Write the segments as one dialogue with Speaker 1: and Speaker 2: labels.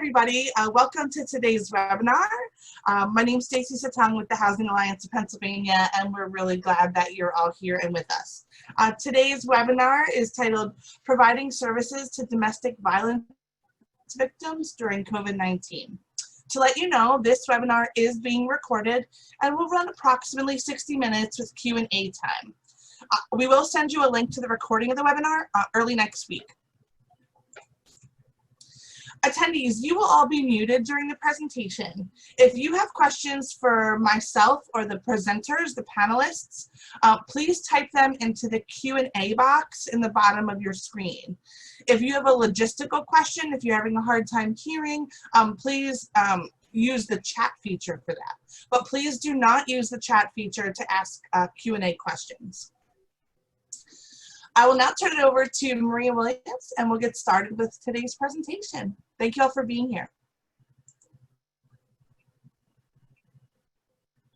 Speaker 1: everybody. Welcome to today's webinar. My name is Stacey Satang with the Housing Alliance of Pennsylvania, and we're really glad that you're all here and with us. Today's webinar is titled Providing Services to Domestic Violence Victims During COVID-19. To let you know, this webinar is being recorded and will run approximately 60 minutes with Q&A time. We will send you a link to the recording of the webinar early next week. Attendees, you will all be muted during the presentation. If you have questions for myself or the presenters, the panelists, please type them into the Q&A box in the bottom of your screen. If you have a logistical question, if you're having a hard time hearing, please use the chat feature for that. But please do not use the chat feature to ask Q&A questions. I will now turn it over to Maria Williams, and we'll get started with today's presentation. Thank you all for being here.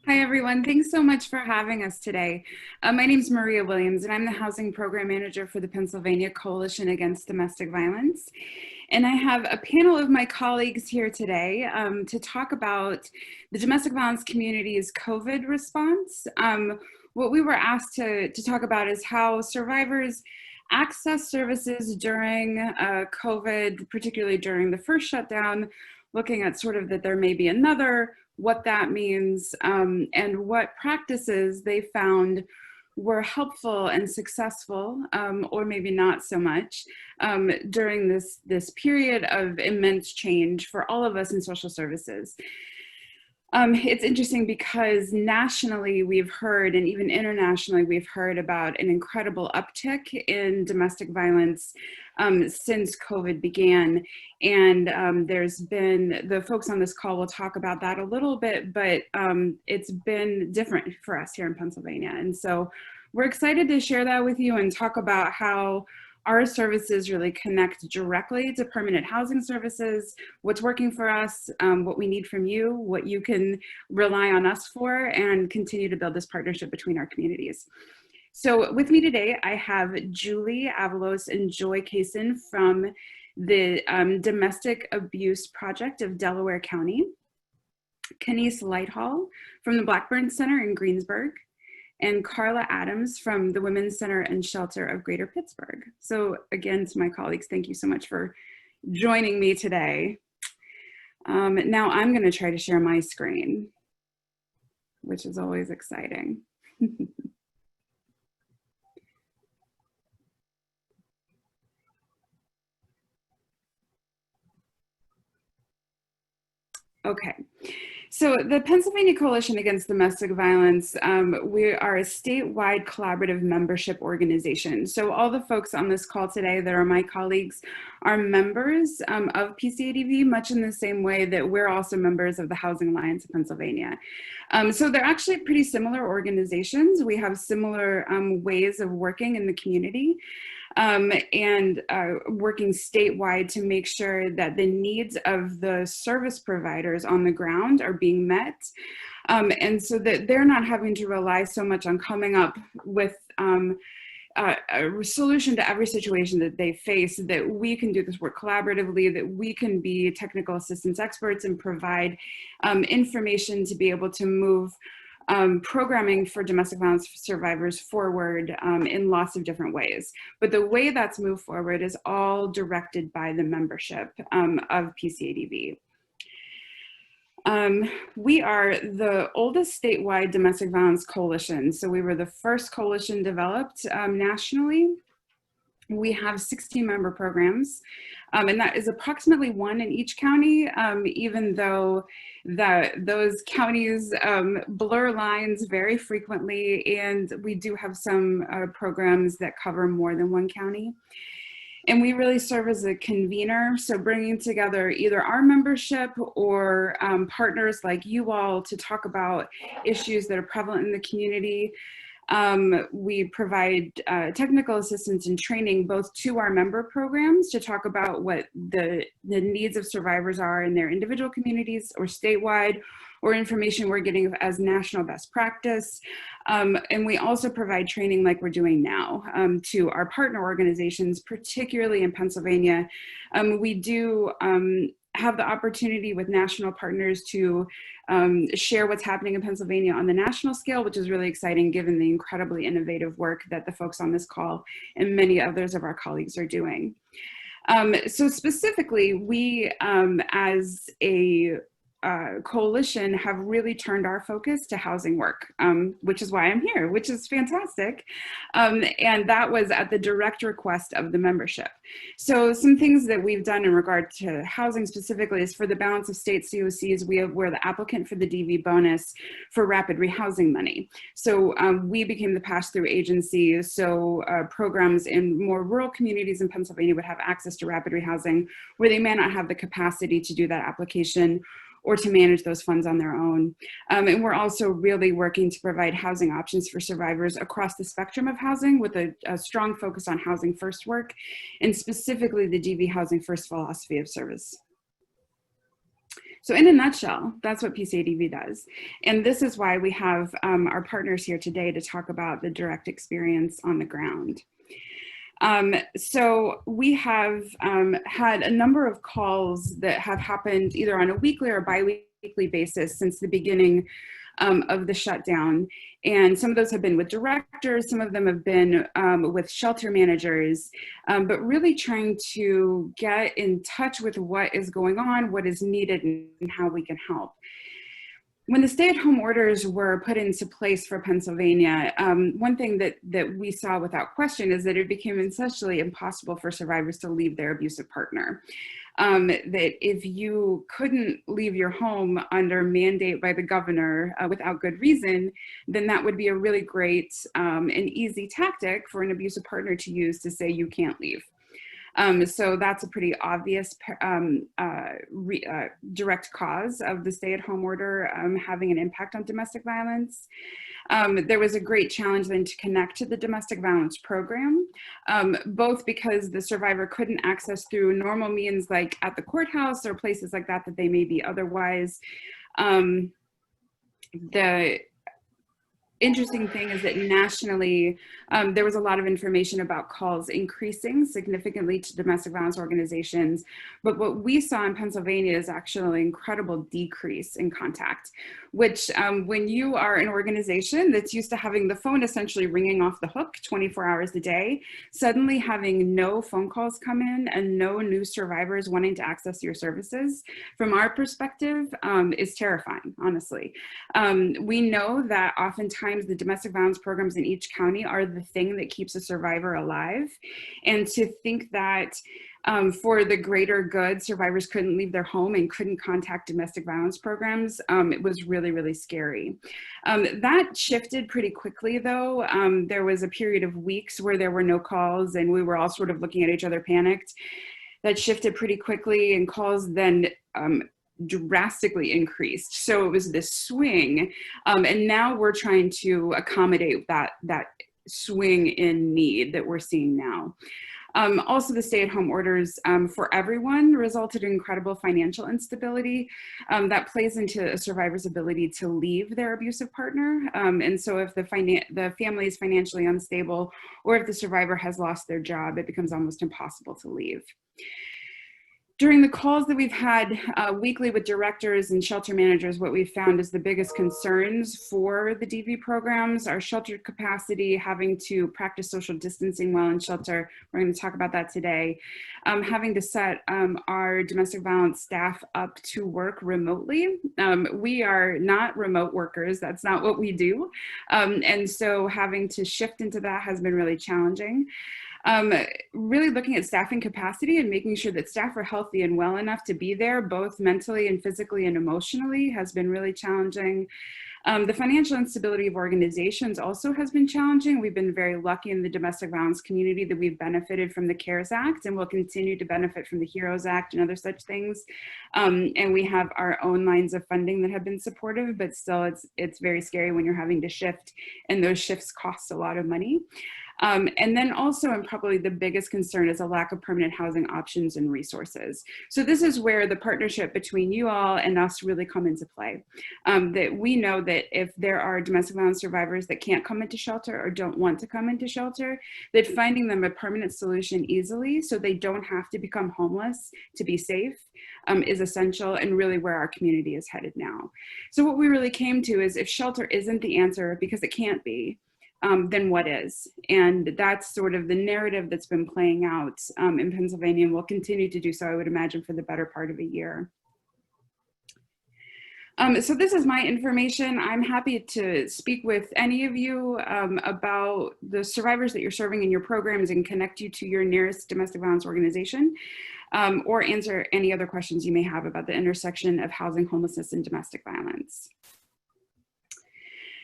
Speaker 2: Hi, everyone. Thanks so much for having us today. My name is Maria Williams, and I'm the Housing Program Manager for the Pennsylvania Coalition Against Domestic Violence. And I have a panel of my colleagues here today to talk about the domestic violence community's COVID response. What we were asked to talk about is how survivors access services during COVID, particularly during the first shutdown, looking at sort of that there may be another, what that means, and what practices they found were helpful and successful, or maybe not so much, during this period of immense change for all of us in social services. It's interesting because nationally we've heard, and even internationally we've heard about an incredible uptick in domestic violence since COVID began. And there's been, the folks on this call will talk about that a little bit, but it's been different for us here in Pennsylvania. And so we're excited to share that with you and talk about how our services really connect directly to permanent housing services, what's working for us, what we need from you, what you can rely on us for, and continue to build this partnership between our communities. So with me today, I have Julie Avalos and Joy Kaysen from the Domestic Abuse Project of Delaware County, Kenise Lighthall from the Blackburn Center in Greensburg, and Carla Adams from the Women's Center and Shelter of Greater Pittsburgh. So again, to my colleagues, thank you so much for joining me today. Now I'm gonna try to share my screen, which is always exciting. Okay. So the Pennsylvania Coalition Against Domestic Violence, we are a statewide collaborative membership organization. So all the folks on this call today that are my colleagues are members of PCADV, much in the same way that we're also members of the Housing Alliance of Pennsylvania. So they're actually pretty similar organizations. We have similar ways of working in the community. And working statewide to make sure that the needs of the service providers on the ground are being met. And so that they're not having to rely so much on coming up with a solution to every situation that they face, that we can do this work collaboratively, that we can be technical assistance experts and provide information to be able to move programming for domestic violence survivors forward in lots of different ways. But the way that's moved forward is all directed by the membership of PCADV. We are the oldest statewide domestic violence coalition. So we were the first coalition developed nationally. We have 16 member programs, and that is approximately one in each county, even though those counties blur lines very frequently, and we do have some programs that cover more than one county. And we really serve as a convener, so bringing together either our membership or partners like you all to talk about issues that are prevalent in the community. We provide technical assistance and training both to our member programs to talk about what the needs of survivors are in their individual communities or statewide, or information we're getting as national best practice. And we also provide training like we're doing now to our partner organizations, particularly in Pennsylvania. We do have the opportunity with national partners to share what's happening in Pennsylvania on the national scale, which is really exciting given the incredibly innovative work that the folks on this call and many others of our colleagues are doing. So specifically, we as a coalition have really turned our focus to housing work, which is why I'm here, which is fantastic. And that was at the direct request of the membership. So some things that we've done in regard to housing specifically is for the balance of state COCs, we're the applicant for the DV bonus for rapid rehousing money. So we became the pass-through agency. So programs in more rural communities in Pennsylvania would have access to rapid rehousing where they may not have the capacity to do that application or to manage those funds on their own. And we're also really working to provide housing options for survivors across the spectrum of housing with a strong focus on housing first work, and specifically the DV Housing First philosophy of service. So in a nutshell, that's what PCADV does. And this is why we have our partners here today to talk about the direct experience on the ground. So we have had a number of calls that have happened either on a weekly or bi-weekly basis since the beginning of the shutdown. And some of those have been with directors, some of them have been with shelter managers, but really trying to get in touch with what is going on, what is needed, and how we can help. When the stay-at-home orders were put into place for Pennsylvania, one thing that we saw without question is that it became essentially impossible for survivors to leave their abusive partner. That if you couldn't leave your home under mandate by the governor without good reason, then that would be a really great and easy tactic for an abusive partner to use to say you can't leave. So that's a pretty obvious direct cause of the stay-at-home order having an impact on domestic violence. There was a great challenge then to connect to the domestic violence program, both because the survivor couldn't access through normal means like at the courthouse or places like that they may be otherwise. The interesting thing is that nationally, there was a lot of information about calls increasing significantly to domestic violence organizations. But what we saw in Pennsylvania is actually an incredible decrease in contact, which when you are an organization that's used to having the phone essentially ringing off the hook 24 hours a day, suddenly having no phone calls come in and no new survivors wanting to access your services, from our perspective, is terrifying, honestly. We know that oftentimes the domestic violence programs in each county are the thing that keeps a survivor alive. And to think that for the greater good, survivors couldn't leave their home and couldn't contact domestic violence programs, it was really, really scary. That shifted pretty quickly though. There was a period of weeks where there were no calls and we were all sort of looking at each other panicked. That shifted pretty quickly and calls then drastically increased. So it was this swing, and now we're trying to accommodate that swing in need that we're seeing now. Also, the stay-at-home orders for everyone resulted in incredible financial instability that plays into a survivor's ability to leave their abusive partner. And so if the family is financially unstable or if the survivor has lost their job, it becomes almost impossible to leave. During the calls that we've had weekly with directors and shelter managers, what we've found is the biggest concerns for the DV programs are shelter capacity, having to practice social distancing while in shelter. We're going to talk about that today. Having to set our domestic violence staff up to work remotely. We are not remote workers. That's not what we do. And so having to shift into that has been really challenging. Really looking at staffing capacity and making sure that staff are healthy and well enough to be there, both mentally and physically and emotionally, has been really challenging. The financial instability of organizations also has been challenging. We've been very lucky in the domestic violence community that we've benefited from the CARES Act and will continue to benefit from the HEROES Act and other such things. And we have our own lines of funding that have been supportive, but still it's very scary when you're having to shift, and those shifts cost a lot of money. And then also, and probably the biggest concern, is a lack of permanent housing options and resources. So this is where the partnership between you all and us really come into play. That we know that if there are domestic violence survivors that can't come into shelter or don't want to come into shelter, that finding them a permanent solution easily so they don't have to become homeless to be safe is essential and really where our community is headed now. So what we really came to is if shelter isn't the answer, because it can't be, then what is? And that's sort of the narrative that's been playing out in Pennsylvania and will continue to do so, I would imagine, for the better part of a year. So this is my information. I'm happy to speak with any of you about the survivors that you're serving in your programs and connect you to your nearest domestic violence organization, or answer any other questions you may have about the intersection of housing, homelessness, and domestic violence.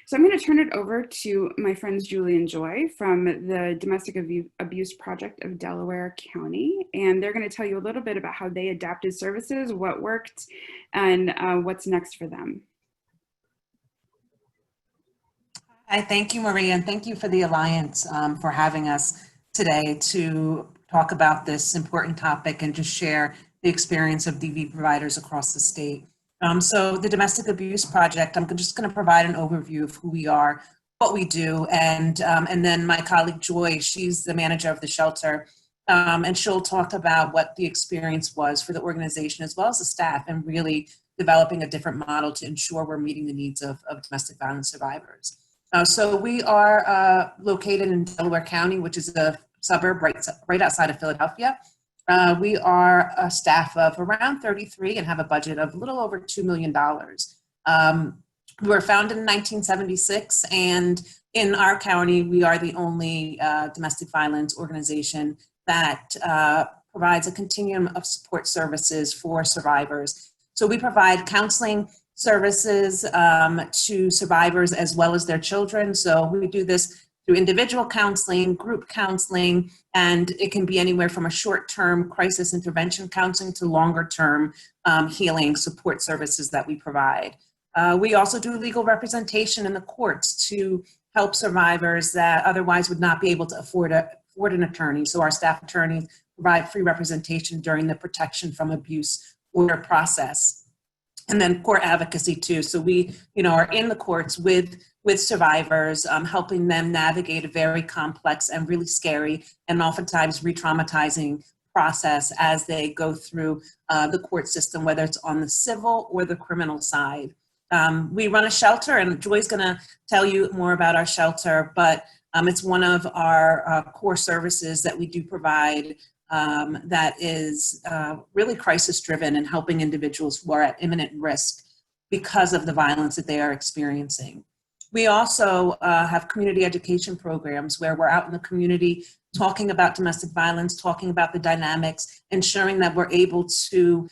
Speaker 2: So I'm going to turn it over to my friends Julie and Joy from the Domestic Abuse Project of Delaware County, and they're going to tell you a little bit about how they adapted services, what worked, and what's next for them.
Speaker 3: Hi, thank you, Maria, and thank you for the Alliance for having us today to talk about this important topic and just share the experience of DV providers across the state. So the Domestic Abuse Project, I'm just going to provide an overview of who we are, what we do, and then my colleague Joy, she's the manager of the shelter, and she'll talk about what the experience was for the organization as well as the staff and really developing a different model to ensure we're meeting the needs of domestic violence survivors. So we are located in Delaware County, which is a suburb right outside of Philadelphia. We are a staff of around 33 and have a budget of a little over $2 million. We were founded in 1976, and in our county, we are the only domestic violence organization that provides a continuum of support services for survivors. So we provide counseling services to survivors as well as their children. So we do this through individual counseling, group counseling, and it can be anywhere from a short-term crisis intervention counseling to longer-term healing support services that we provide. We also do legal representation in the courts to help survivors that otherwise would not be able to afford an attorney. So our staff attorneys provide free representation during the protection from abuse order process. And then court advocacy too. So we, are in the courts with survivors, helping them navigate a very complex and really scary and oftentimes re-traumatizing process as they go through the court system, whether it's on the civil or the criminal side. We run a shelter, and Joy's gonna tell you more about our shelter, but it's one of our core services that we do provide that is really crisis-driven and helping individuals who are at imminent risk because of the violence that they are experiencing. We also have community education programs where we're out in the community talking about domestic violence, talking about the dynamics, ensuring that we're able to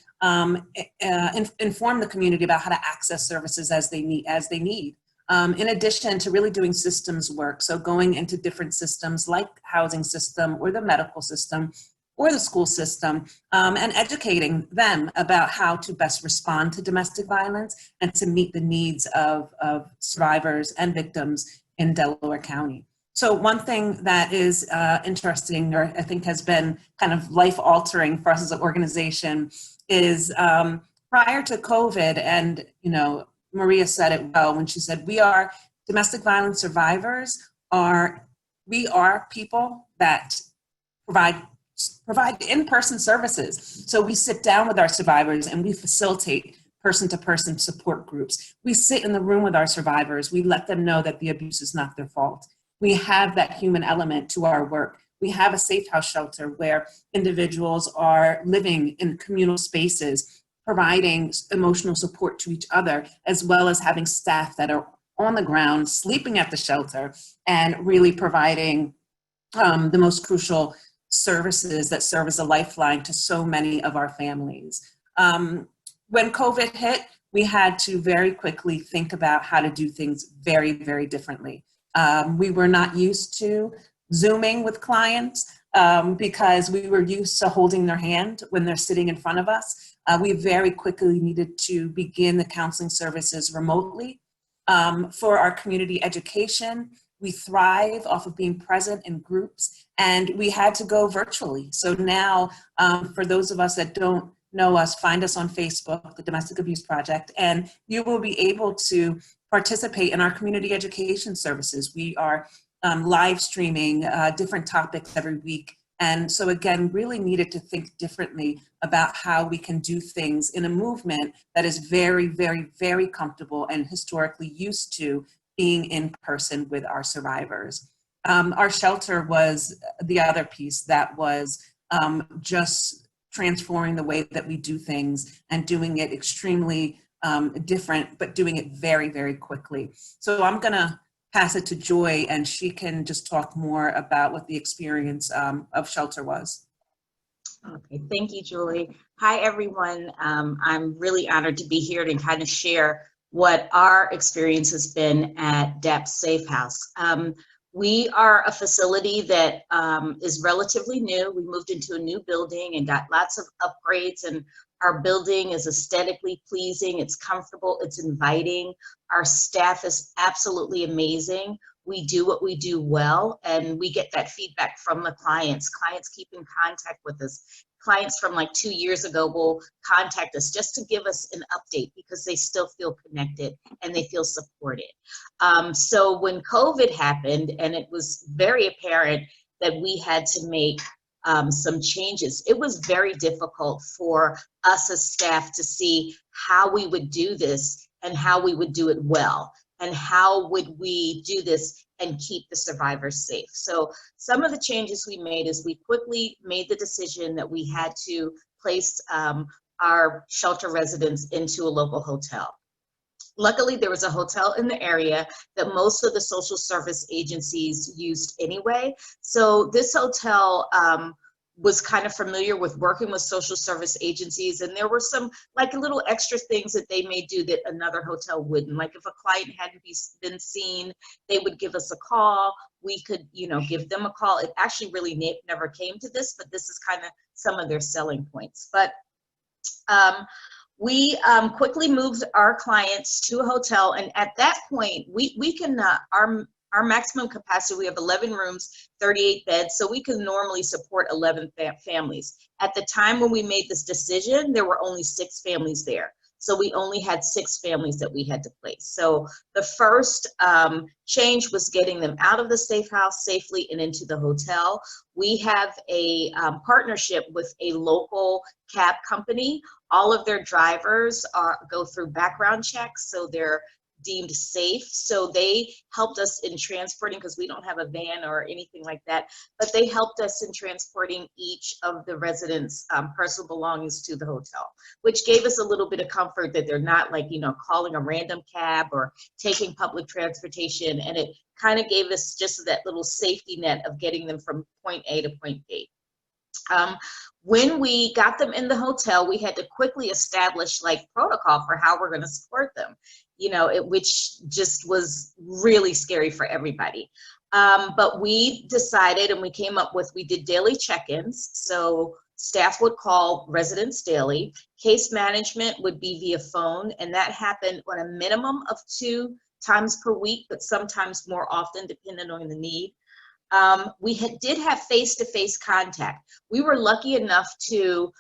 Speaker 3: inform the community about how to access services as they need. In addition to really doing systems work, so going into different systems like housing system or the medical system or the school system, and educating them about how to best respond to domestic violence and to meet the needs of survivors and victims in Delaware County. So one thing that is interesting, or I think has been kind of life-altering for us as an organization, is prior to COVID, and Maria said it well when she said, we are domestic violence survivors, we are people that provide in-person services. So we sit down with our survivors and we facilitate person-to-person support groups. We sit in the room with our survivors. We let them know that the abuse is not their fault. We have that human element to our work. We have a safe house shelter where individuals are living in communal spaces, providing emotional support to each other, as well as having staff that are on the ground, sleeping at the shelter, and really providing the most crucial services that serve as a lifeline to so many of our families. When COVID hit, we had to very quickly think about how to do things very, very differently. We were not used to Zooming with clients because we were used to holding their hand when they're sitting in front of us. We very quickly needed to begin the counseling services remotely. For our community education, we thrive off of being present in groups, and we had to go virtually. So now, for those of us that don't know us, find us on Facebook, the Domestic Abuse Project, and you will be able to participate in our community education services. We are live streaming different topics every week And so again, really needed to think differently about how we can do things in a movement that is very, very, very comfortable and historically used to being in person with our survivors. Our shelter was the other piece that was just transforming the way that we do things and doing it extremely different, but doing it very, very quickly. So I'm gonna pass it to Joy, and she can just talk more about what the experience of shelter was.
Speaker 4: Okay, thank you, Julie. Hi, everyone. I'm really honored to be here to kind of share what our experience has been at DAP Safe House. We are a facility that is relatively new. We moved into a new building and got lots of upgrades, and our building is aesthetically pleasing, it's comfortable, it's inviting. Our staff is absolutely amazing. We do what we do well, and we get that feedback from the clients. Clients keep in contact with us. Clients from like 2 years ago will contact us just to give us an update because they still feel connected and they feel supported. So when COVID happened and it was very apparent that we had to make some changes, it was very difficult for us as staff to see how we would do this and how we would do it well. And how would we do this and keep the survivors safe? So some of the changes we made is we quickly made the decision that we had to place our shelter residents into a local hotel. Luckily, there was a hotel in the area that most of the social service agencies used anyway. So this hotel was kind of familiar with working with social service agencies, and there were some like little extra things that they may do that another hotel wouldn't. Like if a client hadn't been seen, they would give us a call. We could, you know, give them a call. It actually really never came to this, but this is kind of some of their selling points. But we quickly moved our clients to a hotel, and at that point, we can our maximum capacity, we have 11 rooms, 38 beds, so we can normally support 11 families. At the time when we made this decision, there were only 6 families there. So we only had 6 families that we had to place. So the first change was getting them out of the safe house safely and into the hotel. We have a partnership with a local cab company. All of their drivers go through background checks, so they're deemed safe. So they helped us in transporting, because we don't have a van or anything like that, but they helped us in transporting each of the residents' personal belongings to the hotel, which gave us a little bit of comfort that they're not like, you know, calling a random cab or taking public transportation. And it kind of gave us just that little safety net of getting them from point A to point B. When we got them in the hotel, we had to quickly establish like protocol for how we're going to support them, you know, which just was really scary for everybody. But we decided, and we came up with, we did daily check-ins. So staff would call residents daily. Case management would be via phone, and that happened on a minimum of 2 times per week, but sometimes more often depending on the need. We did have face-to-face contact. We were lucky enough to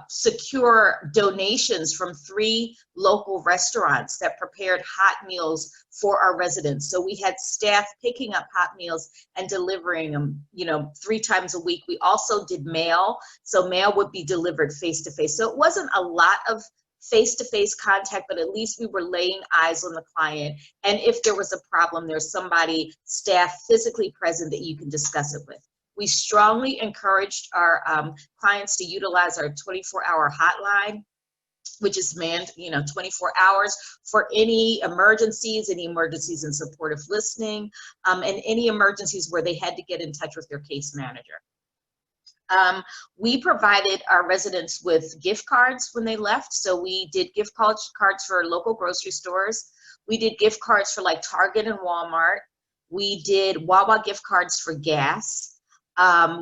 Speaker 4: secure donations from 3 local restaurants that prepared hot meals for our residents. So we had staff picking up hot meals and delivering them, you know, 3 times a week. We also did mail, so mail would be delivered face-to-face. So it wasn't a lot of face-to-face contact, but at least we were laying eyes on the client. And if there was a problem, there's somebody, staff physically present that you can discuss it with. We strongly encouraged our clients to utilize our 24-hour hotline, which is manned, you know, 24 hours for any emergencies and supportive listening, and any emergencies where they had to get in touch with their case manager. We provided our residents with gift cards when they left. So we did gift cards for local grocery stores. We did gift cards for like Target and Walmart. We did Wawa gift cards for gas.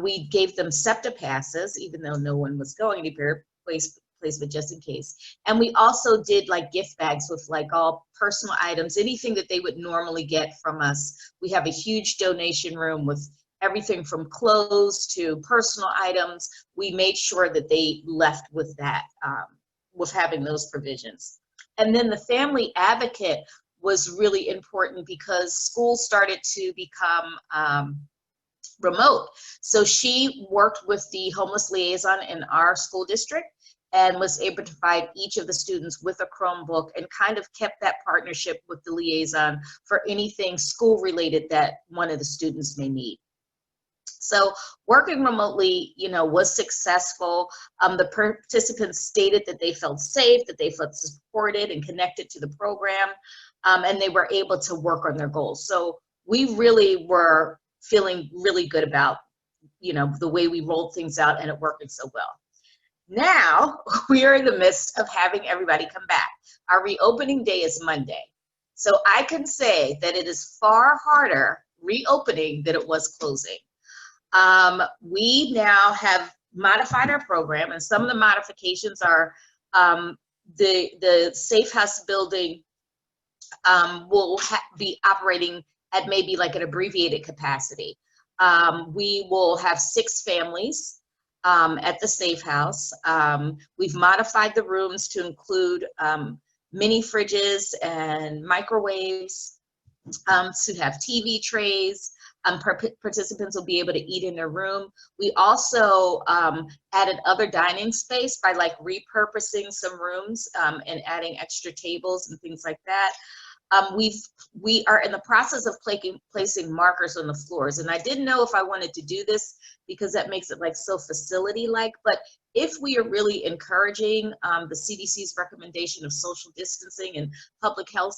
Speaker 4: We gave them SEPTA passes, even though no one was going anywhere, place, but just in case. And we also did like gift bags with like all personal items, anything that they would normally get from us. We have a huge donation room with everything from clothes to personal items. We made sure that they left with that, with having those provisions. And then the family advocate was really important because schools started to become remote. So she worked with the homeless liaison in our school district and was able to provide each of the students with a Chromebook and kind of kept that partnership with the liaison for anything school related that one of the students may need. So working remotely, was successful. The participants stated that they felt safe, that they felt supported and connected to the program, and they were able to work on their goals. So we really were feeling really good about, the way we rolled things out and it working so well. Now we are in the midst of having everybody come back. Our reopening day is Monday. So I can say that it is far harder reopening than it was closing. We now have modified our program, and some of the modifications are the Safe House building will be operating at maybe like an abbreviated capacity. We will have 6 families at the Safe House. We've modified the rooms to include mini fridges and microwaves, to have TV trays. Participants will be able to eat in their room. We also added other dining space by like repurposing some rooms and adding extra tables and things like that. We are in the process of placing markers on the floors, and I didn't know if I wanted to do this because that makes it like so facility-like, but if we are really encouraging the CDC's recommendation of social distancing and public health,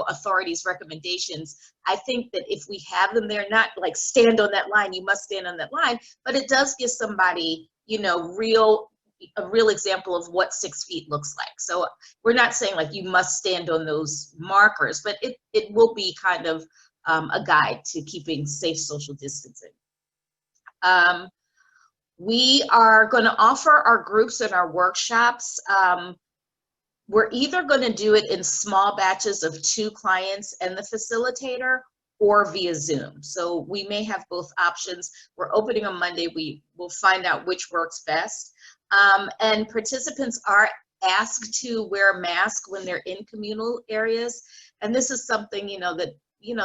Speaker 4: authorities' recommendations, I think that if we have them there, not like stand on that line, you must stand on that line, but it does give somebody, a real example of what 6 feet looks like. So we're not saying like you must stand on those markers, but it will be kind of a guide to keeping safe social distancing. We are going to offer our groups and our workshops. We're either going to do it in small batches of 2 clients and the facilitator, or via Zoom. So we may have both options. We're opening on Monday. We will find out which works best. And participants are asked to wear a mask when they're in communal areas. And this is something, that,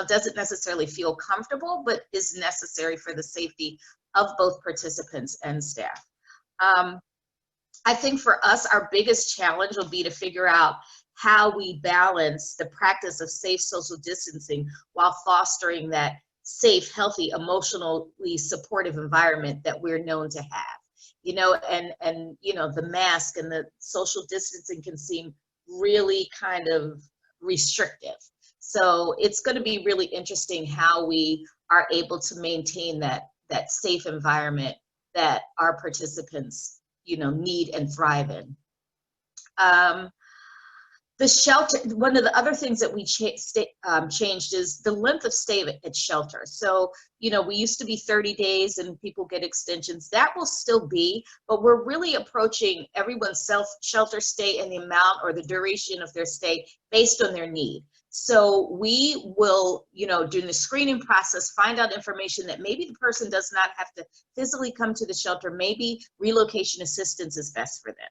Speaker 4: doesn't necessarily feel comfortable, but is necessary for the safety of both participants and staff. I think for us, our biggest challenge will be to figure out how we balance the practice of safe social distancing while fostering that safe, healthy, emotionally supportive environment that we're known to have. The mask and the social distancing can seem really kind of restrictive. So it's going to be really interesting how we are able to maintain that safe environment that our participants, need and thrive in. The shelter, one of the other things that we changed is the length of stay at shelter. So, we used to be 30 days and people get extensions. That will still be, but we're really approaching everyone's shelter stay and the amount or the duration of their stay based on their need. So we will, during the screening process, find out information that maybe the person does not have to physically come to the shelter. Maybe relocation assistance is best for them.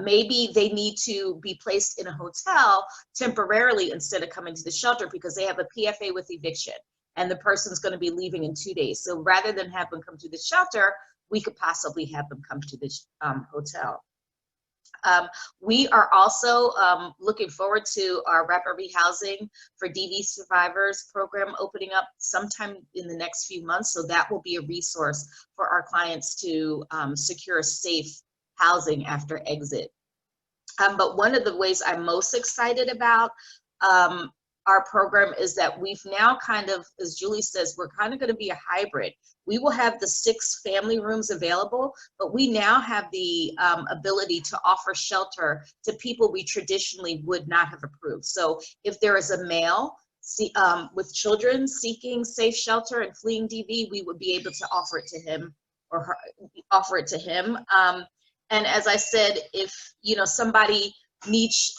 Speaker 4: Maybe they need to be placed in a hotel temporarily instead of coming to the shelter because they have a PFA with eviction and the person's going to be leaving in 2 days. So rather than have them come to the shelter, we could possibly have them come to the hotel. We are also looking forward to our rapid rehousing for DV survivors program opening up sometime in the next few months. So that will be a resource for our clients to secure safe housing after exit. But one of the ways I'm most excited about our program is that we've now kind of, as Julie says, we're kind of going to be a hybrid. We will have the 6 family rooms available, but we now have the ability to offer shelter to people we traditionally would not have approved. So if there is a male with children seeking safe shelter and fleeing DV, we would be able to offer it to him or her, and as I said, if somebody needs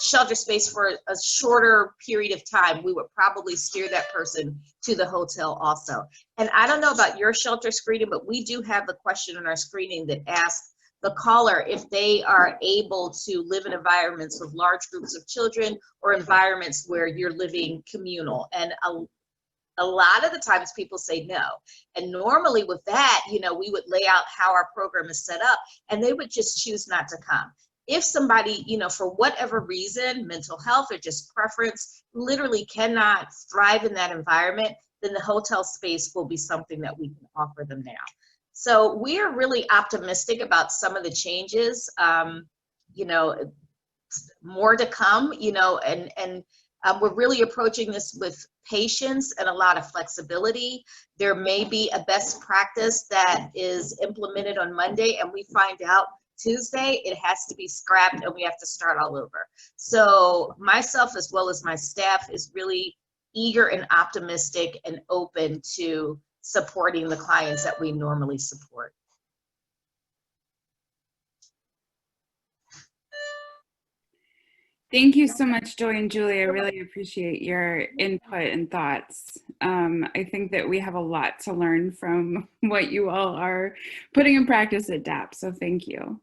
Speaker 4: shelter space for a shorter period of time, we would probably steer that person to the hotel also. And I don't know about your shelter screening, but we do have the question in our screening that asks the caller if they are able to live in environments with large groups of children or environments where you're living communal. And A lot of the times people say no. And normally with that, you know, we would lay out how our program is set up and they would just choose not to come. If somebody, you know, for whatever reason, mental health or just preference, literally cannot thrive in that environment, then the hotel space will be something that we can offer them now. So we are really optimistic about some of the changes, you know, more to come, you know, and we're really approaching this with patience and a lot of flexibility. There may be a best practice that is implemented on Monday and we find out Tuesday it has to be scrapped and we have to start all over. So myself as well as my staff is really eager and optimistic and open to supporting the clients that we normally support.
Speaker 2: Thank you so much, Joy and Julie. I really appreciate your input and thoughts. I think that we have a lot to learn from what you all are putting in practice at DAP, so thank you.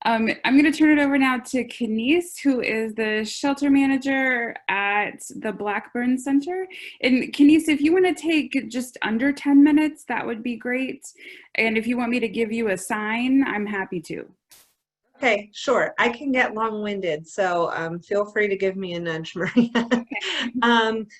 Speaker 2: I'm going to turn it over now to Kenise, who is the shelter manager at the Blackburn Center. And Kenise, if you want to take just under 10 minutes, that would be great. And if you want me to give you a sign, I'm happy to.
Speaker 5: Okay, sure. I can get long-winded, so feel free to give me a nudge, Maria.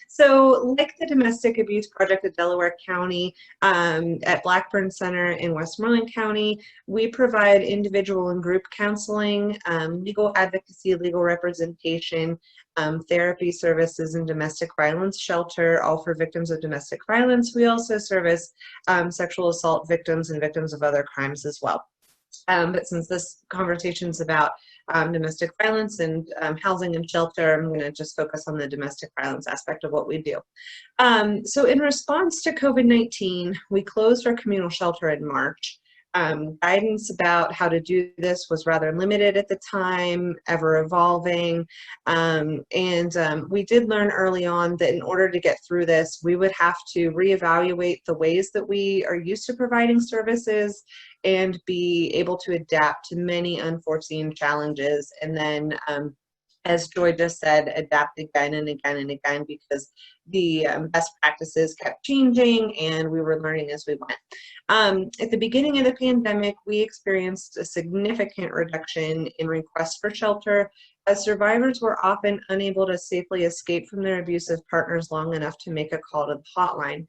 Speaker 5: So like the Domestic Abuse Project at Delaware County, at Blackburn Center in Westmoreland County, we provide individual and group counseling, legal advocacy, legal representation, therapy services, and domestic violence shelter, all for victims of domestic violence. We also service sexual assault victims and victims of other crimes as well. But since this conversation is about domestic violence and housing and shelter, I'm going to just focus on the domestic violence aspect of what we do. So in response to COVID-19, we closed our communal shelter in March. Guidance about how to do this was rather limited at the time, ever evolving, and we did learn early on that in order to get through this, we would have to reevaluate the ways that we are used to providing services and be able to adapt to many unforeseen challenges, and then as Joy just said, adapt again and again and again, because the best practices kept changing and we were learning as we went. At the beginning of the pandemic, we experienced a significant reduction in requests for shelter, as survivors were often unable to safely escape from their abusive partners long enough to make a call to the hotline.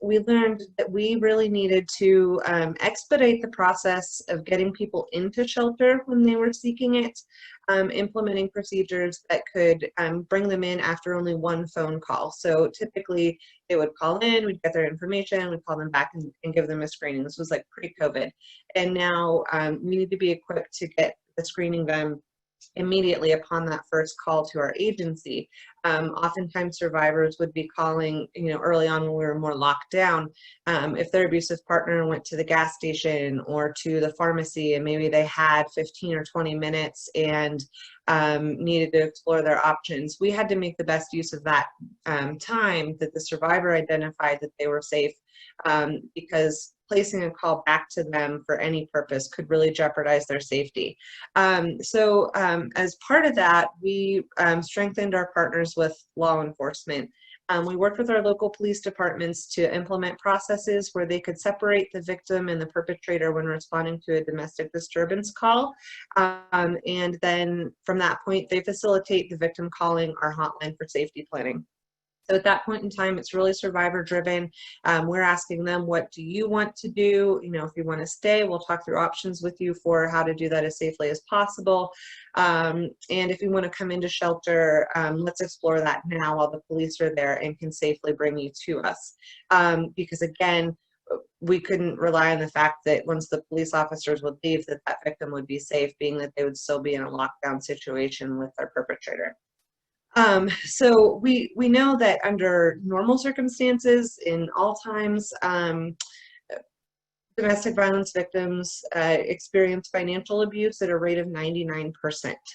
Speaker 5: We learned that we really needed to expedite the process of getting people into shelter when they were seeking it, implementing procedures that could bring them in after only one phone call. So typically they would call in, we'd get their information, we'd call them back and give them a screening. This was like pre-COVID. And now we need to be equipped to get the screening done immediately upon that first call to our agency. Oftentimes survivors would be calling, you know, early on when we were more locked down, if their abusive partner went to the gas station or to the pharmacy and maybe they had 15 or 20 minutes and needed to explore their options. We had to make the best use of that time that the survivor identified that they were safe, because placing a call back to them for any purpose could really jeopardize their safety. So as part of that, we strengthened our partners with law enforcement. We worked with our local police departments to implement processes where they could separate the victim and the perpetrator when responding to a domestic disturbance call. And then from that point, they facilitate the victim calling our hotline for safety planning. So at that point in time, it's really survivor driven. We're asking them, what do you want to do? You know, if you want to stay, we'll talk through options with you for how to do that as safely as possible. And if you want to come into shelter, let's explore that now while the police are there and can safely bring you to us. Because again, we couldn't rely on the fact that once the police officers would leave, that that victim would be safe, being that they would still be in a lockdown situation with their perpetrator. So we know that under normal circumstances, in all times, domestic violence victims experience financial abuse at a rate of 99%.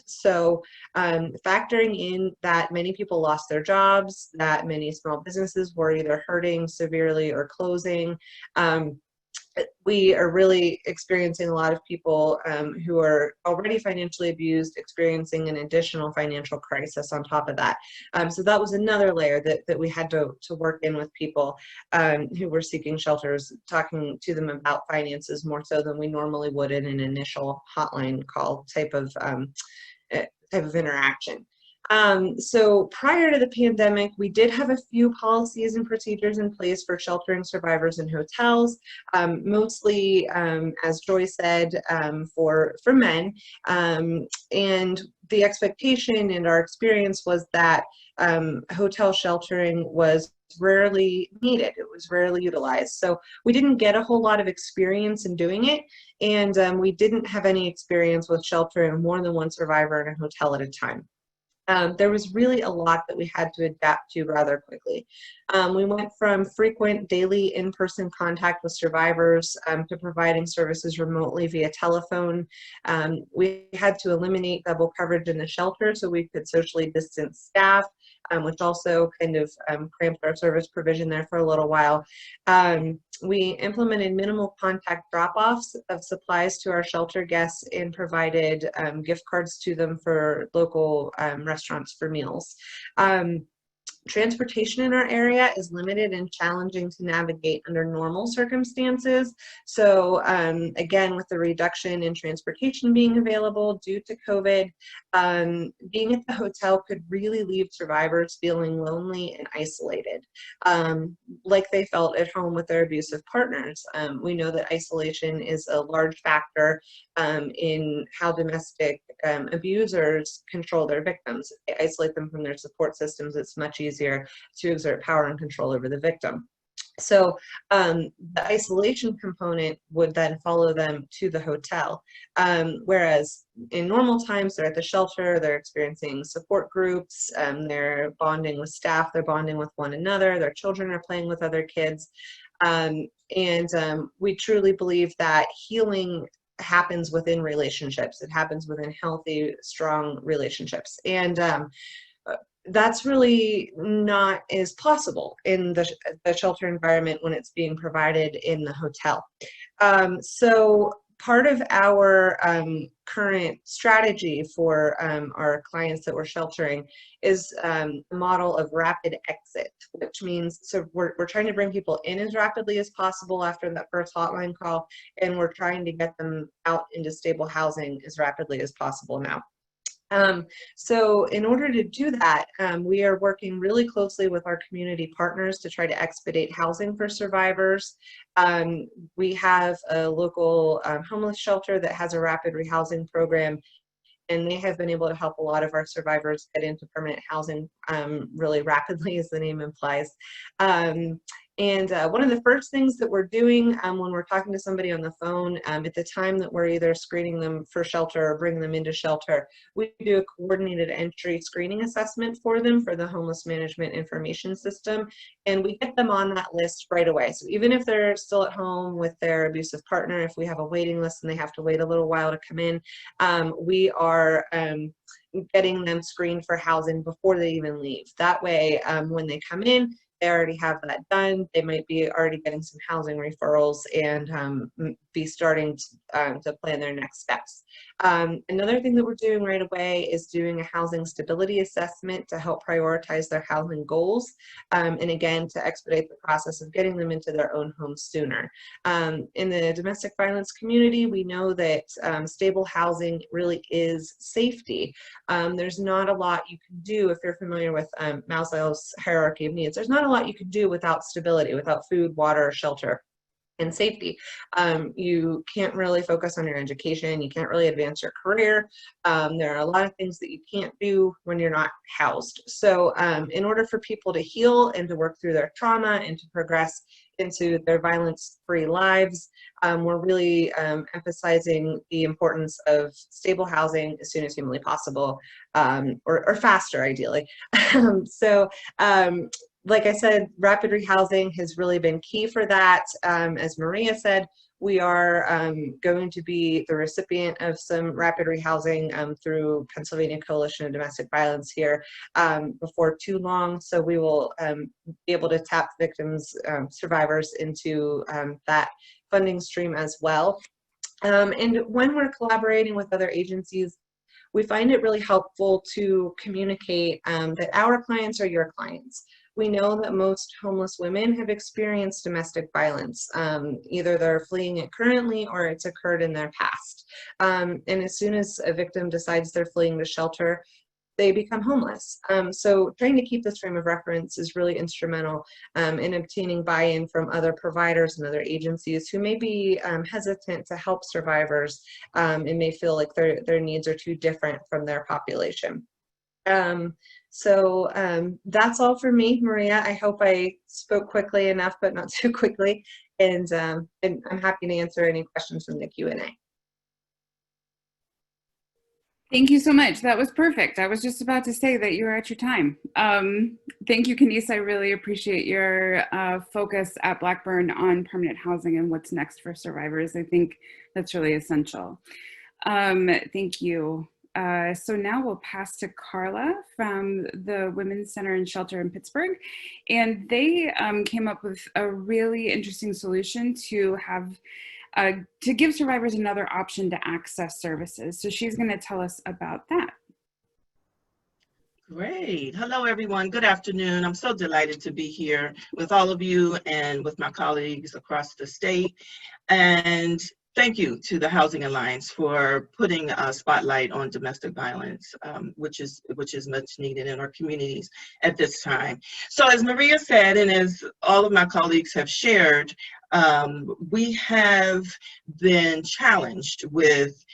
Speaker 5: So factoring in that many people lost their jobs, that many small businesses were either hurting severely or closing, we are really experiencing a lot of people who are already financially abused, experiencing an additional financial crisis on top of that. So that was another layer that we had to work in with people who were seeking shelters, talking to them about finances more so than we normally would in an initial hotline call type of interaction. So prior to the pandemic, we did have a few policies and procedures in place for sheltering survivors in hotels, mostly, as Joy said, for men. And the expectation and our experience was that hotel sheltering was rarely needed. It was rarely utilized. So we didn't get a whole lot of experience in doing it. And we didn't have any experience with sheltering more than one survivor in a hotel at a time. There was really a lot that we had to adapt to rather quickly. We went from frequent daily in-person contact with survivors to providing services remotely via telephone. We had to eliminate double coverage in the shelter so we could socially distance staff, which also kind of cramped our service provision there for a little while. We implemented minimal contact drop-offs of supplies to our shelter guests and provided gift cards to them for local restaurants for meals. Transportation in our area is limited and challenging to navigate under normal circumstances. So again, with the reduction in transportation being available due to COVID, being at the hotel could really leave survivors feeling lonely and isolated, like they felt at home with their abusive partners. We know that isolation is a large factor in how domestic abusers control their victims. If they isolate them from their support systems, it's much easier to exert power and control over the victim. So the isolation component would then follow them to the hotel. Whereas in normal times, they're at the shelter, they're experiencing support groups, they're bonding with staff, they're bonding with one another, their children are playing with other kids. We truly believe that healing happens within relationships. It happens within healthy, strong relationships. And that's really not as possible in the shelter environment when it's being provided in the hotel. So part of our current strategy for our clients that we're sheltering is a model of rapid exit, which means, so we're trying to bring people in as rapidly as possible after that first hotline call, and we're trying to get them out into stable housing as rapidly as possible now. So in order to do that, we are working really closely with our community partners to try to expedite housing for survivors. We have a local homeless shelter that has a rapid rehousing program, and they have been able to help a lot of our survivors get into permanent housing really rapidly, as the name implies. One of the first things that we're doing when we're talking to somebody on the phone, at the time that we're either screening them for shelter or bringing them into shelter, we do a coordinated entry screening assessment for them for the homeless management information system, and we get them on that list right away. So even if they're still at home with their abusive partner, if we have a waiting list and they have to wait a little while to come in, we are getting them screened for housing before they even leave. That way, when they come in, they already have that done. They might be already getting some housing referrals and be starting to plan their next steps. Another thing that we're doing right away is doing a housing stability assessment to help prioritize their housing goals, and again, to expedite the process of getting them into their own homes sooner. In the domestic violence community, we know that stable housing really is safety. There's not a lot you can do, if you're familiar with Maslow's hierarchy of needs, there's not a lot you can do without stability, without food, water, shelter, and safety. You can't really focus on your education. You can't really advance your career. There are a lot of things that you can't do when you're not housed. So in order for people to heal and to work through their trauma and to progress into their violence-free lives, we're really emphasizing the importance of stable housing as soon as humanly possible, or faster, ideally. Like I said, rapid rehousing has really been key for that. As Maria said, We are going to be the recipient of some rapid rehousing through Pennsylvania Coalition of Domestic Violence here before too long. So we will be able to tap victims, survivors into that funding stream as well. And when we're collaborating with other agencies, we find it really helpful to communicate that our clients are your clients. We know that most homeless women have experienced domestic violence. Either they're fleeing it currently or it's occurred in their past. And as soon as a victim decides they're fleeing the shelter, they become homeless. So trying to keep this frame of reference is really instrumental in obtaining buy-in from other providers and other agencies who may be hesitant to help survivors and may feel like their needs are too different from their population. So that's all for me, Maria. I hope I spoke quickly enough, but not too quickly. And I'm happy to answer any questions from the Q&A.
Speaker 2: Thank you so much. That was perfect. I was just about to say that you were at your time. Thank you, Kenise. I really appreciate your focus at Blackburn on permanent housing and what's next for survivors. I think that's really essential. Thank you. So now we'll pass to Carla from the Women's Center and Shelter in Pittsburgh. And they came up with a really interesting solution to have to give survivors another option to access services. So she's going to tell us about that.
Speaker 6: Great. Hello, everyone. Good afternoon. I'm so delighted to be here with all of you and with my colleagues across the state. And thank you to the Housing Alliance for putting a spotlight on domestic violence, which is much needed in our communities at this time. So as Maria said, and as all of my colleagues have shared, we have been challenged with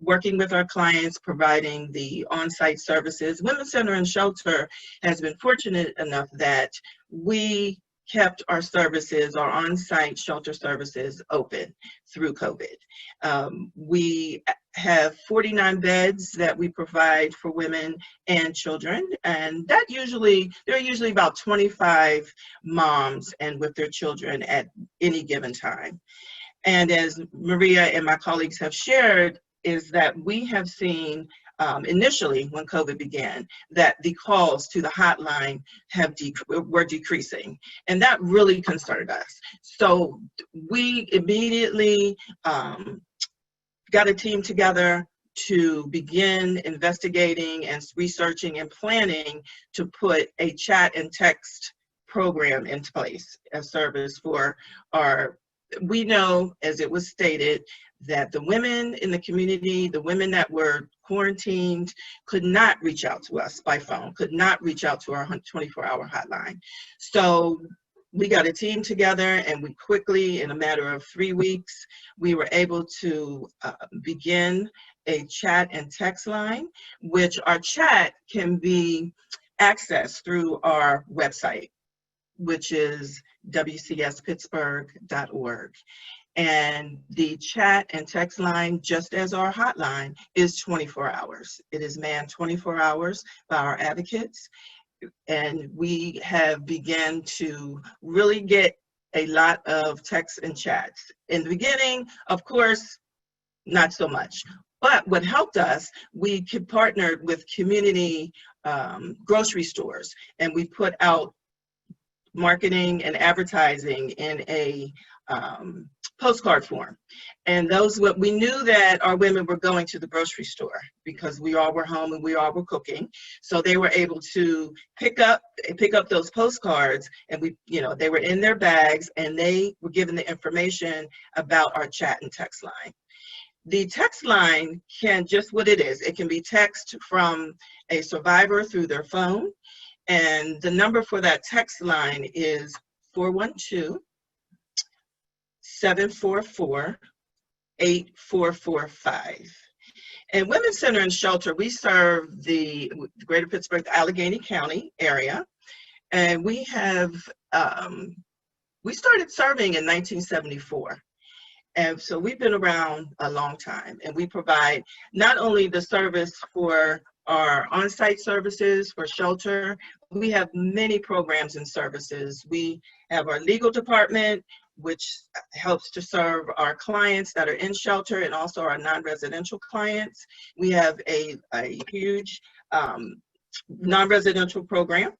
Speaker 6: working with our clients, providing the on-site services. Women's Center and Shelter has been fortunate enough that we kept our services, our on-site shelter services open through COVID. We have 49 beds that we provide for women and children, and that there are usually about 25 moms and with their children at any given time. And as Maria and my colleagues have shared, is that we have seen initially when COVID began, that the calls to the hotline were decreasing, and that really concerned us. So we immediately got a team together to begin investigating and researching and planning to put a chat and text program into place, a service for we know, as it was stated, that the women in the community, the women that were quarantined, could not reach out to us by phone, could not reach out to our 24-hour hotline. So we got a team together, and we quickly, in a matter of 3 weeks, we were able to begin a chat and text line, which our chat can be accessed through our website, which is wcspittsburgh.org. And the chat and text line, just as our hotline, is 24 hours. It is manned 24 hours by our advocates. And we have begun to really get a lot of texts and chats. In the beginning, of course, not so much. But what helped us, we partnered with community grocery stores, and we put out marketing and advertising in a postcard form. And we knew that our women were going to the grocery store because we all were home and we all were cooking. So they were able to pick up those postcards, and they were in their bags, and they were given the information about our chat and text line. The text line can just what it is. It can be text from a survivor through their phone. And the number for that text line is 412-744-8445. And Women's Center and Shelter, we serve the Greater Pittsburgh, Allegheny County area. And we started serving in 1974. And so we've been around a long time, and we provide not only the service for our on-site services for shelter, we have many programs and services. We have our legal department, which helps to serve our clients that are in shelter and also our non-residential clients. We have a huge non-residential program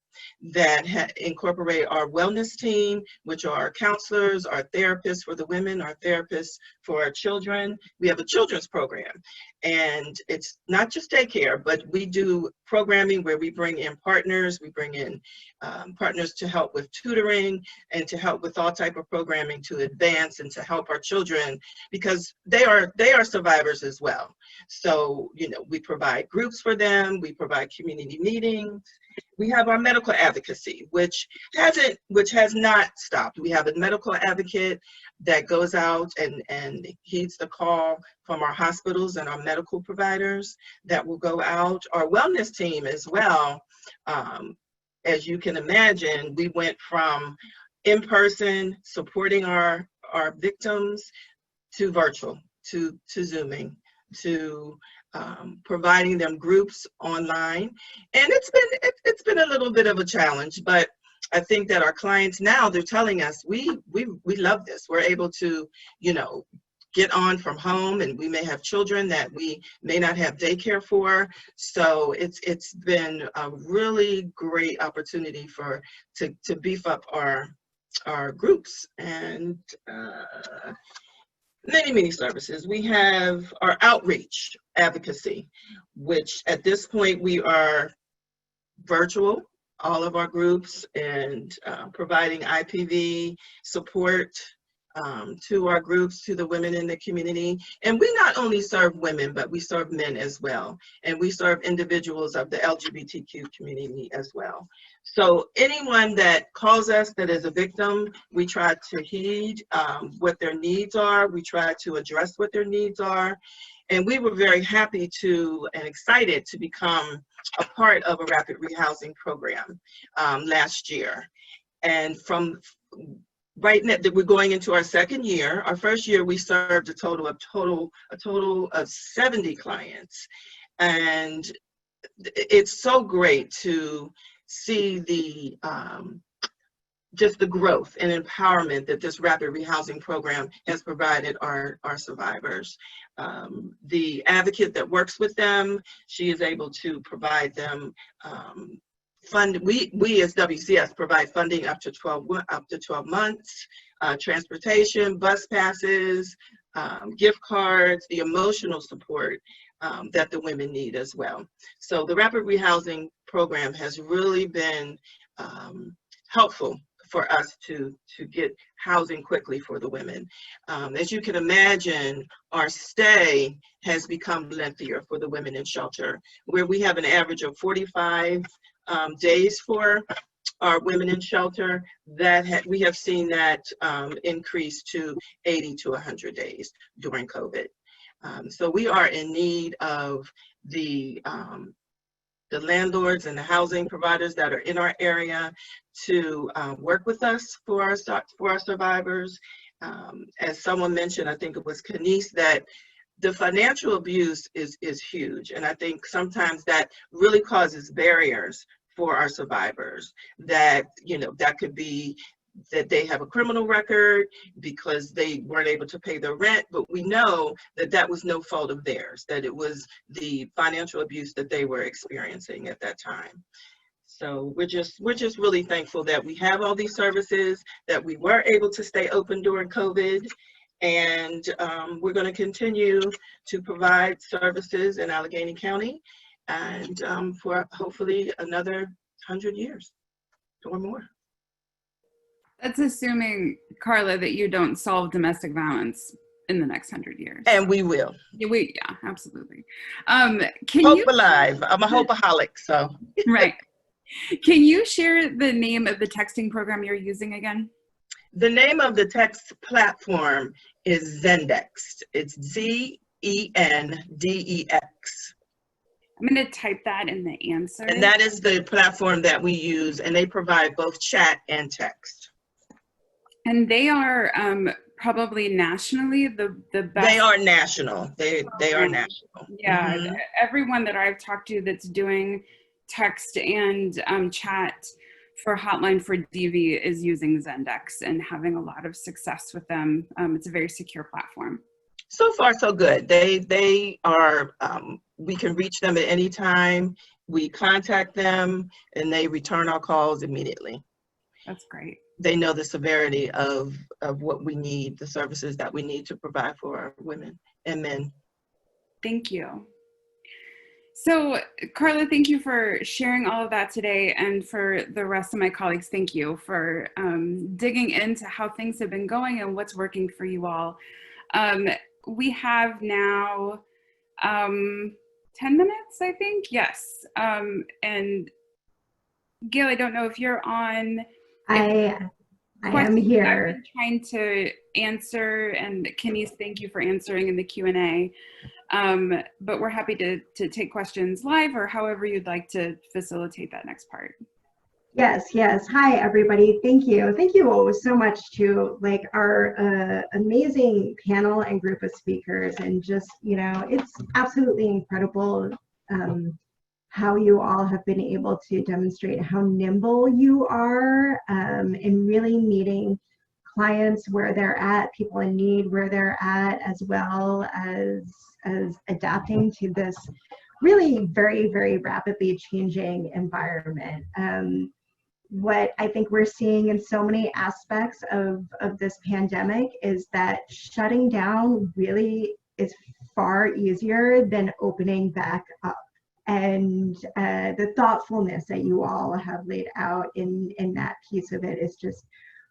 Speaker 6: that incorporate our wellness team, which are our counselors, our therapists for the women, our therapists for our children. We have a children's program, and it's not just daycare, but we do programming where we bring in partners. We bring in partners to help with tutoring and to help with all type of programming to advance and to help our children, because they are survivors as well. So, you know, we provide groups for them. We provide community meetings. We have our medical advocacy, which has not stopped. We have a medical advocate that goes out and heeds the call from our hospitals and our medical providers that will go out. Our wellness team as well. As you can imagine, we went from in-person supporting our victims to virtual, to Zooming, to providing them groups online. And it's been a little bit of a challenge, but I think that our clients now, they're telling us, we love this. We're able to, you know, get on from home, and we may have children that we may not have daycare for. So it's been a really great opportunity to beef up our groups and many services. We have our outreach advocacy, which at this point we are virtual, all of our groups, and providing IPV support to our groups, to the women in the community. And we not only serve women, but we serve men as well. And we serve individuals of the LGBTQ community as well. So anyone that calls us that is a victim, we try to heed what their needs are. We try to address what their needs are. And we were very happy and excited to become a part of a rapid rehousing program last year. And from right now that we're going into our second year, our first year we served a total of 70 clients. And it's so great to see the just the growth and empowerment that this rapid rehousing program has provided our survivors. The advocate that works with them, she is able to provide them we as WCS provide funding up to 12 months, transportation, bus passes, gift cards, the emotional support that the women need as well. So the rapid rehousing program has really been helpful for us to get housing quickly for the women. As you can imagine, our stay has become lengthier for the women in shelter, where we have an average of 45 days for our women in shelter. We have seen that increase to 80 to 100 days during COVID. So we are in need of the landlords and the housing providers that are in our area to work with us for our survivors. As someone mentioned, I think it was Kenise, that the financial abuse is huge. And I think sometimes that really causes barriers for our survivors, that, you know, that could be that they have a criminal record because they weren't able to pay their rent, but we know that that was no fault of theirs, that it was the financial abuse that they were experiencing at that time. So we're just really thankful that we have all these services, that we were able to stay open during COVID, and we're going to continue to provide services in Allegheny County, and for hopefully another 100 years or more.
Speaker 2: That's assuming, Carla, that you don't solve domestic violence in the next 100 years.
Speaker 6: And we will.
Speaker 2: Yeah, absolutely.
Speaker 6: Hope alive. I'm a hopeaholic, so.
Speaker 2: Right. Can you share the name of the texting program you're using again?
Speaker 6: The name of the text platform is Zendex. It's ZENDEX.
Speaker 2: I'm going to type that in the answer.
Speaker 6: And that is the platform that we use, and they provide both chat and text.
Speaker 2: And they are probably nationally the best.
Speaker 6: They are national. They are national.
Speaker 2: Yeah,
Speaker 6: Mm-hmm.
Speaker 2: Everyone that I've talked to that's doing text and chat for Hotline for DV is using Zendex and having a lot of success with them. It's a very secure platform.
Speaker 6: So far, so good. They are, we can reach them at any time. We contact them and they return our calls immediately.
Speaker 2: That's great.
Speaker 6: They know the severity of what we need, the services that we need to provide for our women and men.
Speaker 2: Thank you. So Carla, thank you for sharing all of that today, and for the rest of my colleagues, thank you for digging into how things have been going and what's working for you all. We have now 10 minutes, I think, yes. And Gail, I don't know if you're on.
Speaker 7: I am here.
Speaker 2: I've been trying to answer, and Kenise, thank you for answering in the Q&A. But we're happy to take questions live or however you'd like to facilitate that next part.
Speaker 7: Yes. Hi, everybody. Thank you. Thank you all so much to like our amazing panel and group of speakers. And just, you know, it's absolutely incredible how you all have been able to demonstrate how nimble you are in really meeting clients where they're at, people in need where they're at, as well as adapting to this really very, very rapidly changing environment. What I think we're seeing in so many aspects of this pandemic is that shutting down really is far easier than opening back up. And the thoughtfulness that you all have laid out in that piece of it is just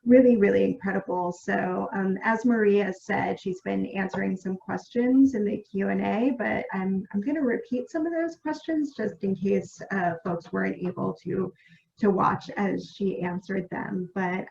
Speaker 7: really, really incredible. So as Maria said, she's been answering some questions in the Q&A, but I'm going to repeat some of those questions just in case folks weren't able to watch as she answered them. But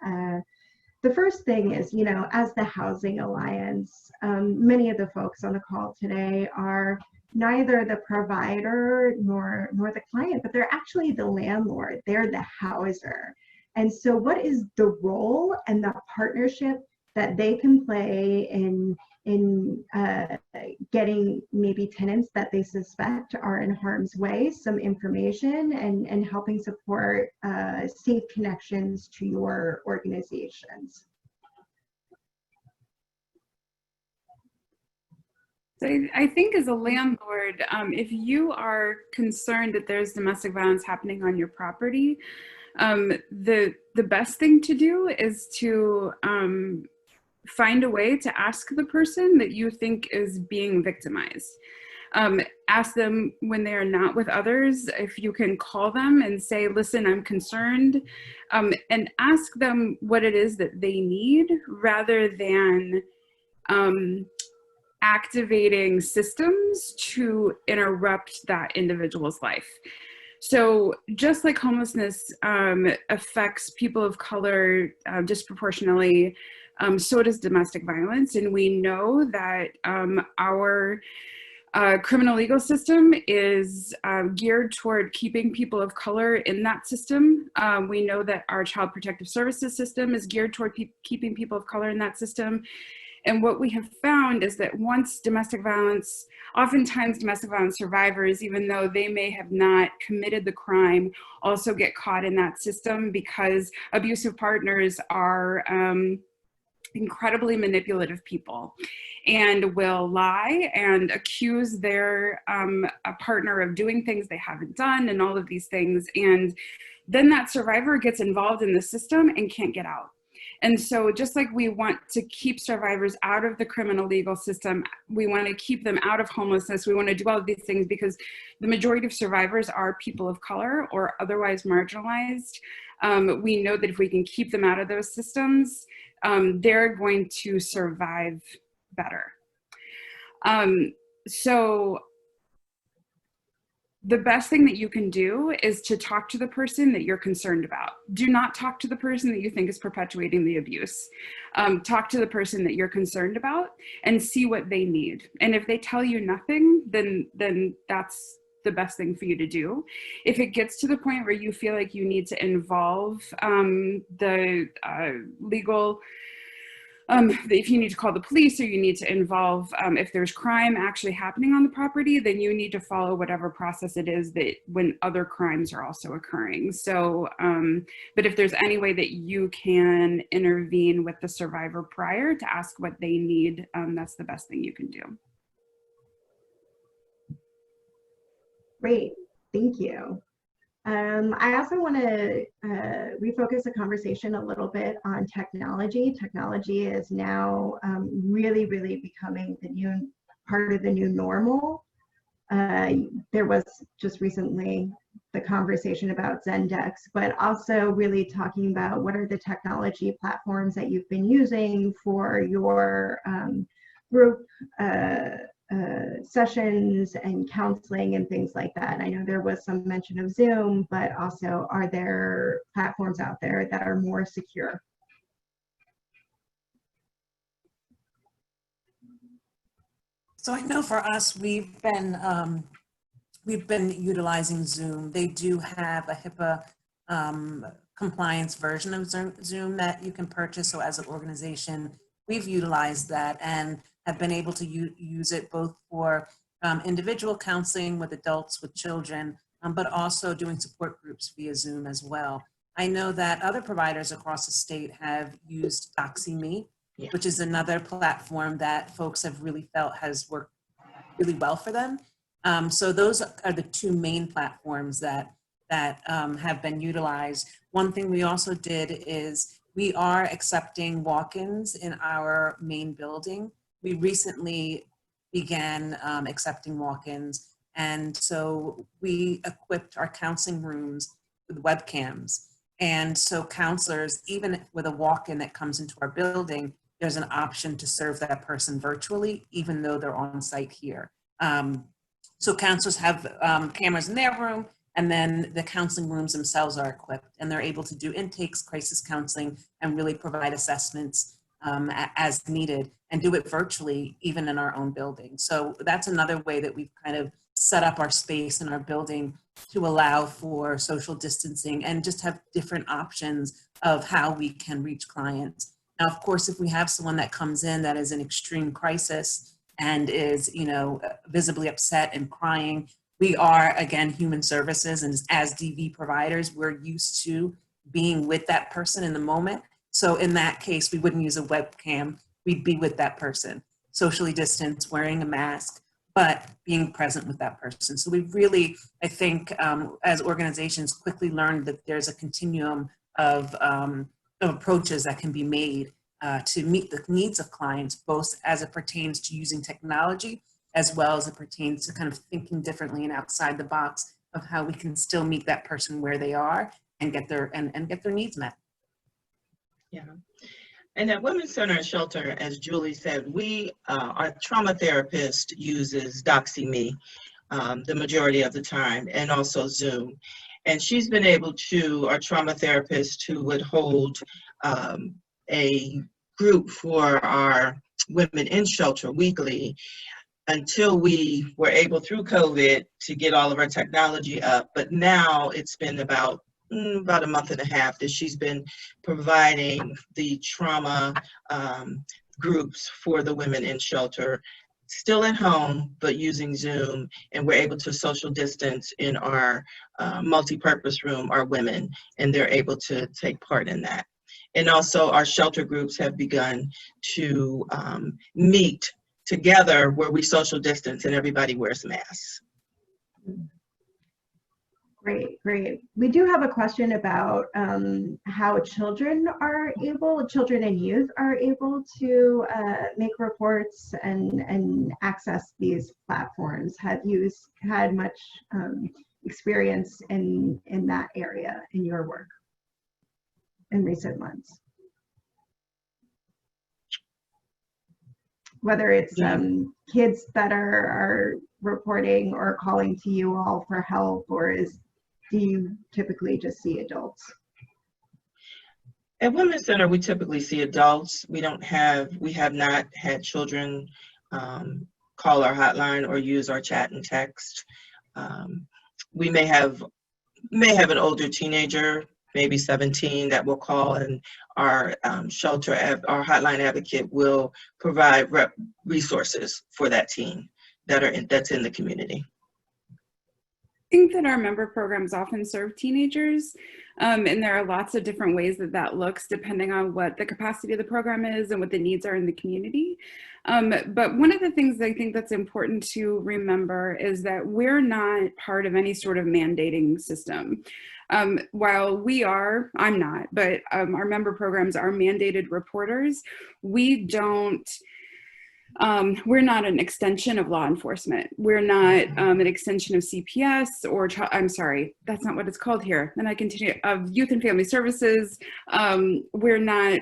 Speaker 7: the first thing is, you know, as the Housing Alliance, many of the folks on the call today are neither the provider nor the client, but they're actually the landlord. They're the houser. And so what is the role and the partnership that they can play in getting maybe tenants that they suspect are in harm's way some information and helping support safe connections to your organizations?
Speaker 2: So I think as a landlord, if you are concerned that there's domestic violence happening on your property, the best thing to do is to find a way to ask the person that you think is being victimized. Ask them when they are not with others, if you can call them and say, listen, I'm concerned, and ask them what it is that they need rather than activating systems to interrupt that individual's life. So just like homelessness affects people of color disproportionately, so does domestic violence. And we know that our criminal legal system is geared toward keeping people of color in that system. We know that our child protective services system is geared toward keeping people of color in that system. And what we have found is that once domestic violence, oftentimes domestic violence survivors, even though they may have not committed the crime, also get caught in that system because abusive partners are incredibly manipulative people and will lie and accuse their a partner of doing things they haven't done and all of these things. And then that survivor gets involved in the system and can't get out. And so just like we want to keep survivors out of the criminal legal system, we want to keep them out of homelessness. We want to do all of these things because the majority of survivors are people of color or otherwise marginalized. We know that if we can keep them out of those systems, they're going to survive better. So the best thing that you can do is to talk to the person that you're concerned about. Do not talk to the person that you think is perpetuating the abuse. Talk to the person that you're concerned about and see what they need. And if they tell you nothing, then that's the best thing for you to do. If it gets to the point where you feel like you need to involve the legal if you need to call the police or you need to involve, if there's crime actually happening on the property, then you need to follow whatever process it is that when other crimes are also occurring. So, but if there's any way that you can intervene with the survivor prior to ask what they need, that's the best thing you can do.
Speaker 7: Great, thank you. I also want to refocus the conversation a little bit on technology. Technology is now really, really becoming the new part of the new normal. There was just recently the conversation about Zendesk, but also really talking about what are the technology platforms that you've been using for your group sessions and counseling and things like that. I know there was some mention of Zoom, but also are there platforms out there that are more secure?
Speaker 3: So I know for us, we've been utilizing Zoom. They do have a HIPAA compliance version of Zoom that you can purchase. So as an organization, we've utilized that and have been able to use it both for individual counseling with adults, with children, but also doing support groups via Zoom as well. I know that other providers across the state have used DoxyMe, which is another platform that folks have really felt has worked really well for them. So those are the two main platforms that have been utilized. One thing we also did is we are accepting walk-ins in our main building. We recently began accepting walk-ins, and so we equipped our counseling rooms with webcams. And so counselors, even with a walk-in that comes into our building, there's an option to serve that person virtually, even though they're on site here. So counselors have cameras in their room, and then the counseling rooms themselves are equipped, and they're able to do intakes, crisis counseling, and really provide assessments as needed, and do it virtually, even in our own building. So that's another way that we've kind of set up our space in our building to allow for social distancing and just have different options of how we can reach clients. Now, of course, if we have someone that comes in that is in extreme crisis and is, visibly upset and crying, we are, again, human services, and as DV providers, we're used to being with that person in the moment. So in that case, we wouldn't use a webcam. We'd be with that person, socially distanced, wearing a mask, but being present with that person. So we really, I think, as organizations, quickly learned that there's a continuum of approaches that can be made to meet the needs of clients, both as it pertains to using technology, as well as it pertains to kind of thinking differently and outside the box of how we can still meet that person where they are and get their needs met.
Speaker 6: Yeah. And at Women's Center and Shelter, as Julie said, our trauma therapist uses DoxyMe the majority of the time, and also Zoom. And she's been able to, our trauma therapist who would hold a group for our women in shelter weekly, until we were able through COVID to get all of our technology up. But now it's been about a month and a half that she's been providing the trauma groups for the women in shelter, still at home, but using Zoom, and we're able to social distance in our multi-purpose room, our women, and they're able to take part in that. And also our shelter groups have begun to meet together where we social distance and everybody wears masks.
Speaker 7: Great, great. We do have a question about how children and youth are able to make reports and access these platforms. Have you had much experience in that area in your work in recent months? Whether it's kids that are reporting or calling to you all for help, or do you typically just see adults?
Speaker 6: At Women's Center, we typically see adults. We have not had children call our hotline or use our chat and text. We may have an older teenager maybe 17 that will call, and our our hotline advocate will provide resources for that team that's in the community.
Speaker 2: I think that our member programs often serve teenagers, and there are lots of different ways that that looks depending on what the capacity of the program is and what the needs are in the community. But one of the things I think that's important to remember is that we're not part of any sort of mandating system. While I'm not, but our member programs are mandated reporters, we're not an extension of law enforcement. We're not an extension of CPS or, I'm sorry, that's not what it's called here. Then I continue, of Youth and Family Services. We're not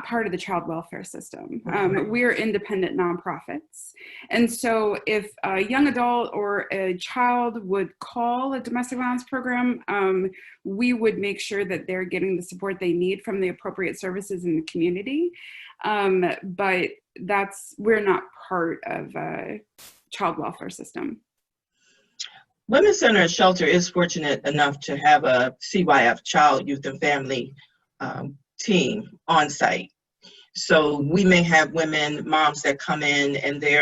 Speaker 2: part of the child welfare system. We're independent nonprofits. And so if a young adult or a child would call a domestic violence program, we would make sure that they're getting the support they need from the appropriate services in the community. But we're not part of a child welfare system.
Speaker 6: Women's Center and Shelter is fortunate enough to have a CYF, Child, Youth, and Family team on site. So we may have moms that come in and they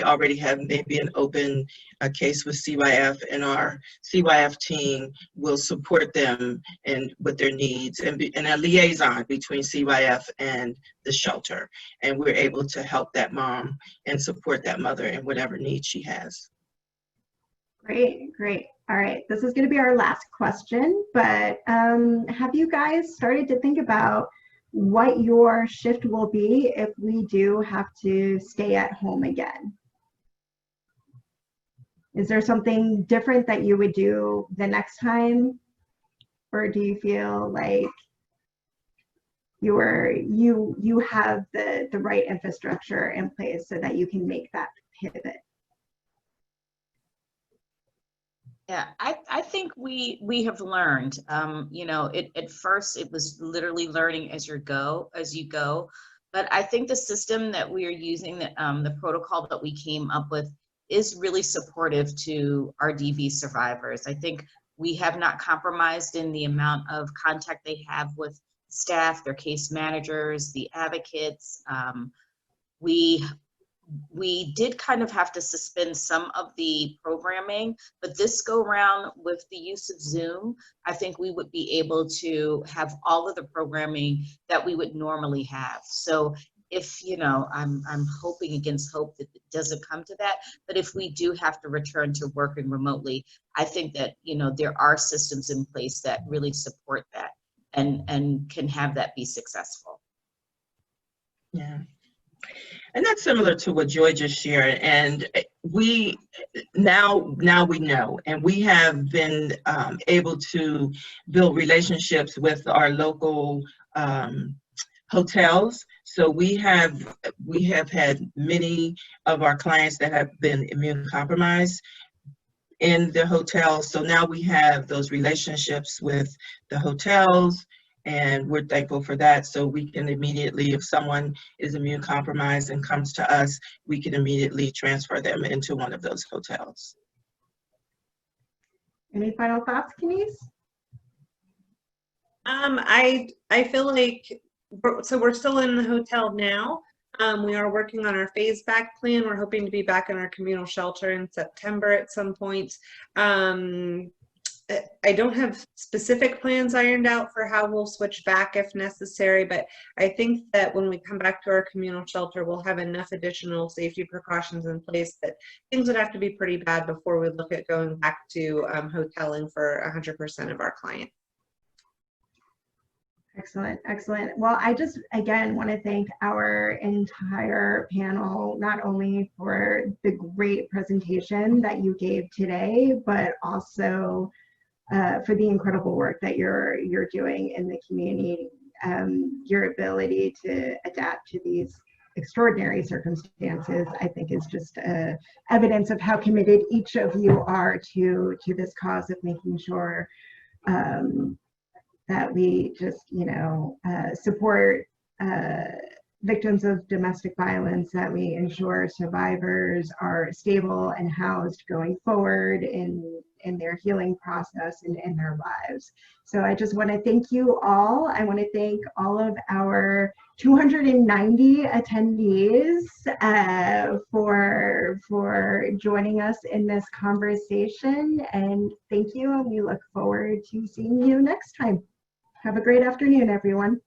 Speaker 6: already have maybe an open case with CYF, and our CYF team will support them and with their needs, and a liaison between CYF and the shelter. And we're able to help that mom and support that mother in whatever needs she has.
Speaker 7: Great, great. All right, this is going to be our last question, but have you guys started to think about what your shift will be if we do have to stay at home again? Is there something different that you would do the next time? Or do you feel like you have the right infrastructure in place so that you can make that pivot?
Speaker 4: Yeah, I think we have learned. At first it was literally learning as you go. But I think the system that we are using, the protocol that we came up with, is really supportive to our DV survivors. I think we have not compromised in the amount of contact they have with staff, their case managers, the advocates. We did kind of have to suspend some of the programming, but this go round with the use of Zoom, I think we would be able to have all of the programming that we would normally have. So if, I'm hoping against hope that it doesn't come to that, but if we do have to return to working remotely, I think that, there are systems in place that really support that and can have that be successful.
Speaker 6: Yeah. And that's similar to what Joy just shared. And we now we know, and we have been able to build relationships with our local hotels. So we have had many of our clients that have been immune compromised in the hotels. So now we have those relationships with the hotels, and we're thankful for that. So we can immediately, if someone is immune compromised and comes to us, we can immediately transfer them into one of those hotels.
Speaker 7: Any final thoughts, Kenise?
Speaker 5: I feel like, so we're still in the hotel now. We are working on our phase back plan. We're hoping to be back in our communal shelter in September at some point. I don't have specific plans ironed out for how we'll switch back if necessary, but I think that when we come back to our communal shelter, we'll have enough additional safety precautions in place that things would have to be pretty bad before we look at going back to hoteling for 100% of our clients.
Speaker 7: Excellent, excellent. Well, I just, again, want to thank our entire panel, not only for the great presentation that you gave today, but also for the incredible work that you're doing in the community. Your ability to adapt to these extraordinary circumstances, I think, is just evidence of how committed each of you are to this cause of making sure that we just, support victims of domestic violence, that we ensure survivors are stable and housed going forward in their healing process and in their lives. So I just want to thank you all. I want to thank all of our 290 attendees for joining us in this conversation. And thank you, and we look forward to seeing you next time. Have a great afternoon, everyone.